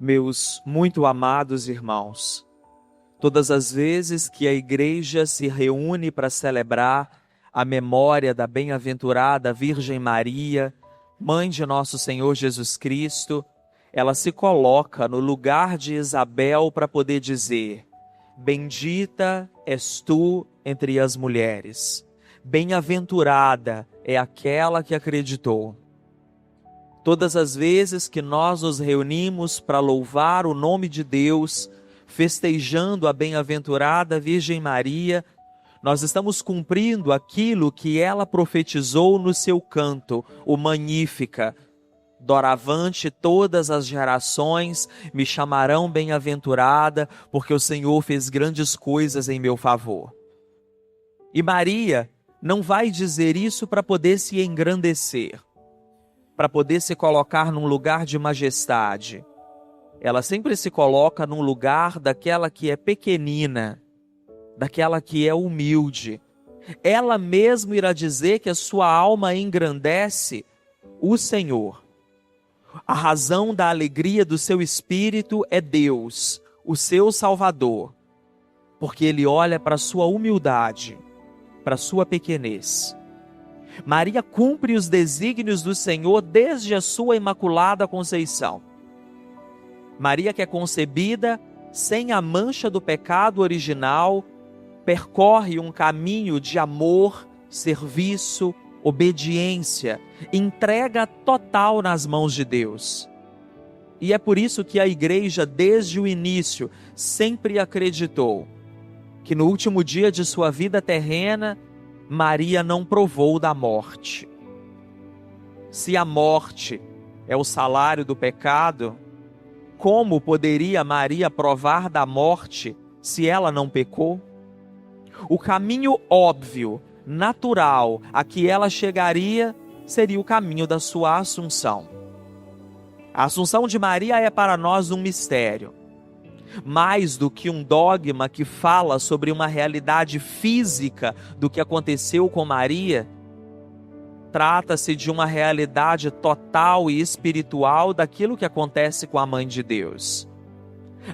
Meus muito amados irmãos, todas as vezes que a igreja se reúne para celebrar a memória da bem-aventurada Virgem Maria, mãe de nosso Senhor Jesus Cristo, ela se coloca no lugar de Isabel para poder dizer: bendita és tu entre as mulheres, bem-aventurada é aquela que acreditou. Todas as vezes que nós nos reunimos para louvar o nome de Deus, festejando a bem-aventurada Virgem Maria, nós estamos cumprindo aquilo que ela profetizou no seu canto, o Magnífica. Doravante todas as gerações me chamarão bem-aventurada, porque o Senhor fez grandes coisas em meu favor. E Maria não vai dizer isso para poder se engrandecer, para poder se colocar num lugar de majestade. Ela sempre se coloca num lugar daquela que é pequenina, daquela que é humilde. Ela mesma irá dizer que a sua alma engrandece o Senhor. A razão da alegria do seu espírito é Deus, o seu Salvador, porque ele olha para a sua humildade, para a sua pequenez. Maria cumpre os desígnios do Senhor desde a sua imaculada conceição. Maria, que é concebida sem a mancha do pecado original, percorre um caminho de amor, serviço, obediência, entrega total nas mãos de Deus. E é por isso que a igreja, desde o início, sempre acreditou que no último dia de sua vida terrena, Maria não provou da morte. Se a morte é o salário do pecado, como poderia Maria provar da morte se ela não pecou? O caminho óbvio, natural, a que ela chegaria, seria o caminho da sua assunção. A assunção de Maria é para nós um mistério. Mais do que um dogma que fala sobre uma realidade física do que aconteceu com Maria, trata-se de uma realidade total e espiritual daquilo que acontece com a Mãe de Deus.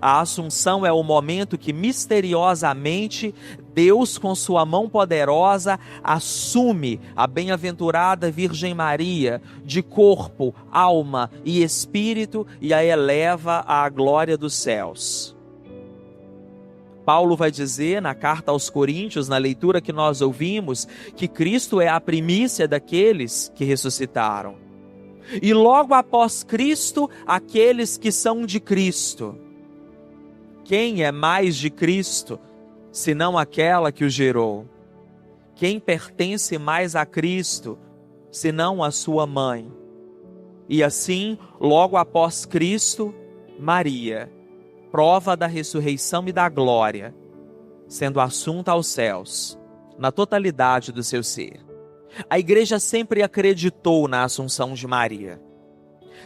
A Assunção é o momento que misteriosamente Deus, com sua mão poderosa, assume a bem-aventurada Virgem Maria de corpo, alma e espírito e a eleva à glória dos céus. Paulo vai dizer na carta aos Coríntios, na leitura que nós ouvimos, que Cristo é a primícia daqueles que ressuscitaram. E logo após Cristo, aqueles que são de Cristo. Quem é mais de Cristo, senão aquela que o gerou? Quem pertence mais a Cristo, senão a sua mãe? E assim, logo após Cristo, Maria, prova da ressurreição e da glória, sendo assunta aos céus, na totalidade do seu ser. A igreja sempre acreditou na Assunção de Maria.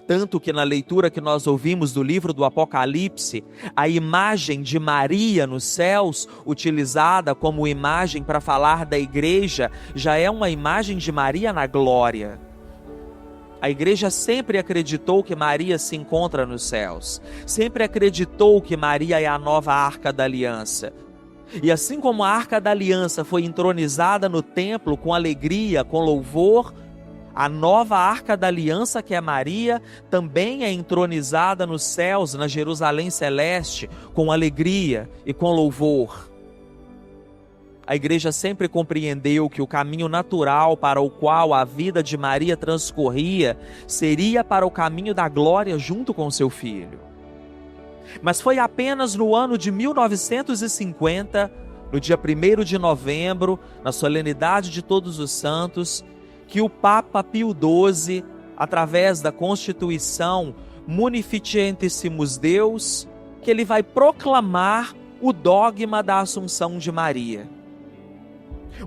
Tanto que na leitura que nós ouvimos do livro do Apocalipse, a imagem de Maria nos céus, utilizada como imagem para falar da igreja, já é uma imagem de Maria na glória. A igreja sempre acreditou que Maria se encontra nos céus. Sempre acreditou que Maria é a nova Arca da Aliança. E assim como a Arca da Aliança foi entronizada no templo com alegria, com louvor, a nova Arca da Aliança, que é Maria, também é entronizada nos céus, na Jerusalém Celeste, com alegria e com louvor. A igreja sempre compreendeu que o caminho natural para o qual a vida de Maria transcorria seria para o caminho da glória junto com seu filho. Mas foi apenas no ano de 1950, no dia 1º de novembro, na solenidade de Todos os Santos, que o Papa Pio XII, através da Constituição Munificentissimus Deus, que ele vai proclamar o dogma da Assunção de Maria.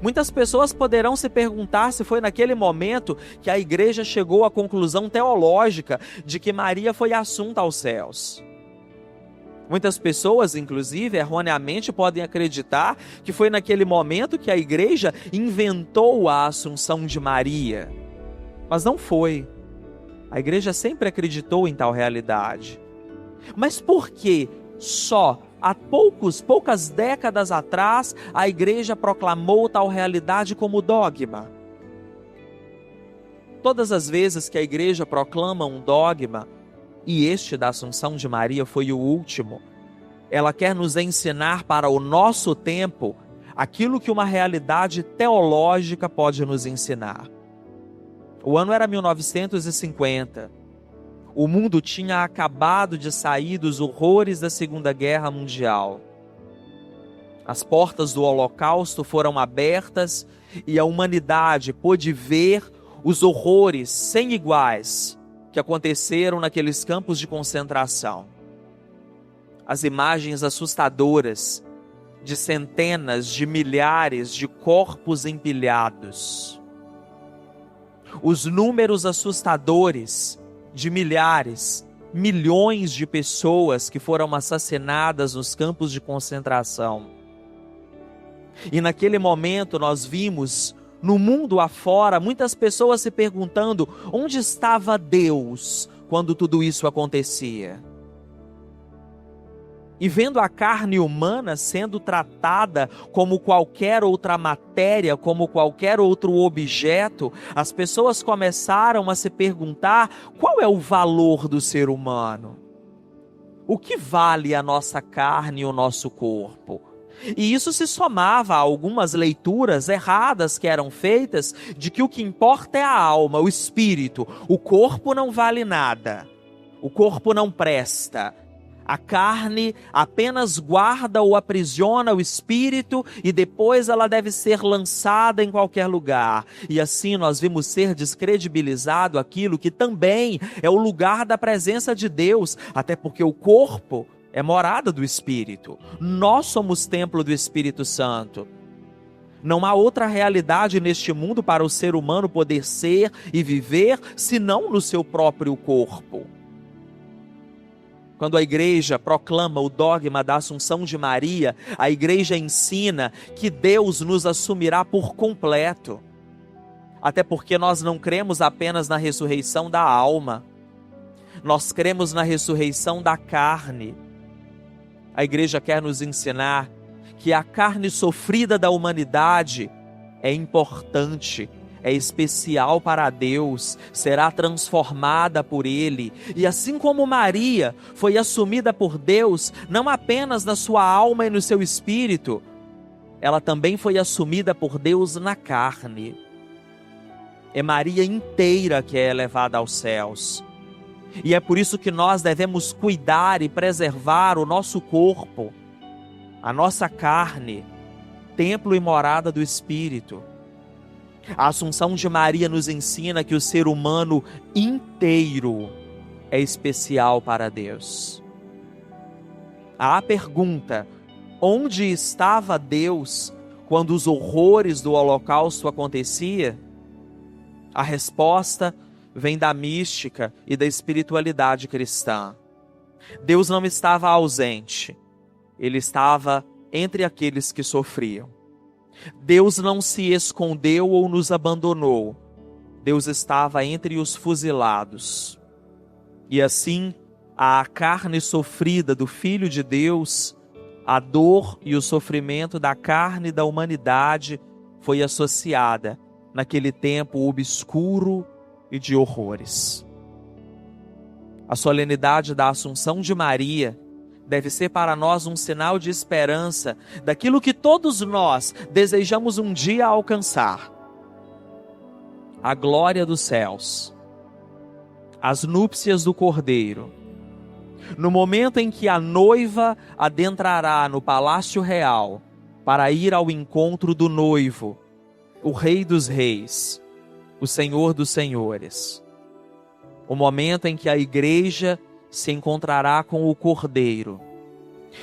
Muitas pessoas poderão se perguntar se foi naquele momento que a igreja chegou à conclusão teológica de que Maria foi assunta aos céus. Muitas pessoas, inclusive, erroneamente podem acreditar que foi naquele momento que a igreja inventou a Assunção de Maria. Mas não foi. A igreja sempre acreditou em tal realidade. Mas por que só há poucas décadas atrás a igreja proclamou tal realidade como dogma? Todas as vezes que a igreja proclama um dogma, e este da Assunção de Maria foi o último, ela quer nos ensinar para o nosso tempo aquilo que uma realidade teológica pode nos ensinar. O ano era 1950. O mundo tinha acabado de sair dos horrores da Segunda Guerra Mundial. As portas do Holocausto foram abertas e a humanidade pôde ver os horrores sem iguais que aconteceram naqueles campos de concentração. As imagens assustadoras de centenas de milhares de corpos empilhados. Os números assustadores de milhares, milhões de pessoas que foram assassinadas nos campos de concentração. E naquele momento nós vimos no mundo afora muitas pessoas se perguntando onde estava Deus quando tudo isso acontecia. E vendo a carne humana sendo tratada como qualquer outra matéria, como qualquer outro objeto, as pessoas começaram a se perguntar qual é o valor do ser humano. O que vale a nossa carne e o nosso corpo? E isso se somava a algumas leituras erradas que eram feitas de que o que importa é a alma, o espírito. O corpo não vale nada. O corpo não presta. A carne apenas guarda ou aprisiona o espírito e depois ela deve ser lançada em qualquer lugar. E assim nós vimos ser descredibilizado aquilo que também é o lugar da presença de Deus, até porque o corpo é morada do Espírito. Nós somos templo do Espírito Santo. Não há outra realidade neste mundo para o ser humano poder ser e viver, senão no seu próprio corpo. Quando a igreja proclama o dogma da Assunção de Maria, a igreja ensina que Deus nos assumirá por completo. Até porque nós não cremos apenas na ressurreição da alma. Nós cremos na ressurreição da carne. A igreja quer nos ensinar que a carne sofrida da humanidade é importante, é especial para Deus, será transformada por Ele. E assim como Maria foi assumida por Deus, não apenas na sua alma e no seu espírito, ela também foi assumida por Deus na carne. É Maria inteira que é elevada aos céus. E é por isso que nós devemos cuidar e preservar o nosso corpo, a nossa carne, templo e morada do Espírito. A Assunção de Maria nos ensina que o ser humano inteiro é especial para Deus. A pergunta: onde estava Deus quando os horrores do Holocausto aconteciam? A resposta vem da mística e da espiritualidade cristã. Deus não estava ausente, Ele estava entre aqueles que sofriam. Deus não se escondeu ou nos abandonou. Deus estava entre os fuzilados. E assim, à carne sofrida do Filho de Deus, a dor e o sofrimento da carne da humanidade foi associada naquele tempo obscuro e de horrores. A solenidade da Assunção de Maria deve ser para nós um sinal de esperança daquilo que todos nós desejamos um dia alcançar. A glória dos céus, as núpcias do Cordeiro. No momento em que a noiva adentrará no palácio real para ir ao encontro do noivo, o Rei dos Reis, o Senhor dos Senhores. O momento em que a igreja se encontrará com o Cordeiro.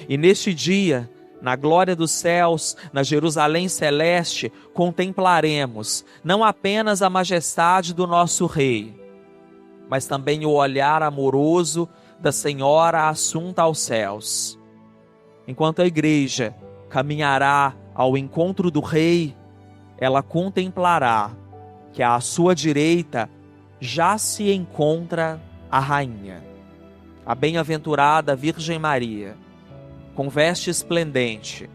E neste dia, na glória dos céus, na Jerusalém celeste, contemplaremos não apenas a majestade do nosso Rei, mas também o olhar amoroso da Senhora assunta aos céus. Enquanto a igreja caminhará ao encontro do Rei, ela contemplará que à sua direita já se encontra a rainha. a bem-aventurada Virgem Maria, com veste esplendente,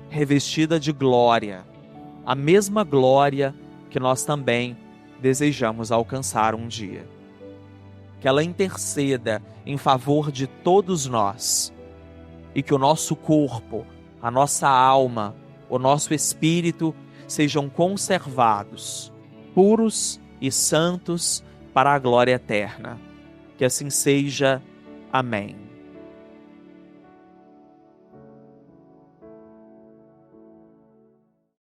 revestida de glória, a mesma glória que nós também desejamos alcançar um dia. Que ela interceda em favor de todos nós e que o nosso corpo, a nossa alma, o nosso espírito sejam conservados, puros e santos para a glória eterna. Que assim seja. Amém.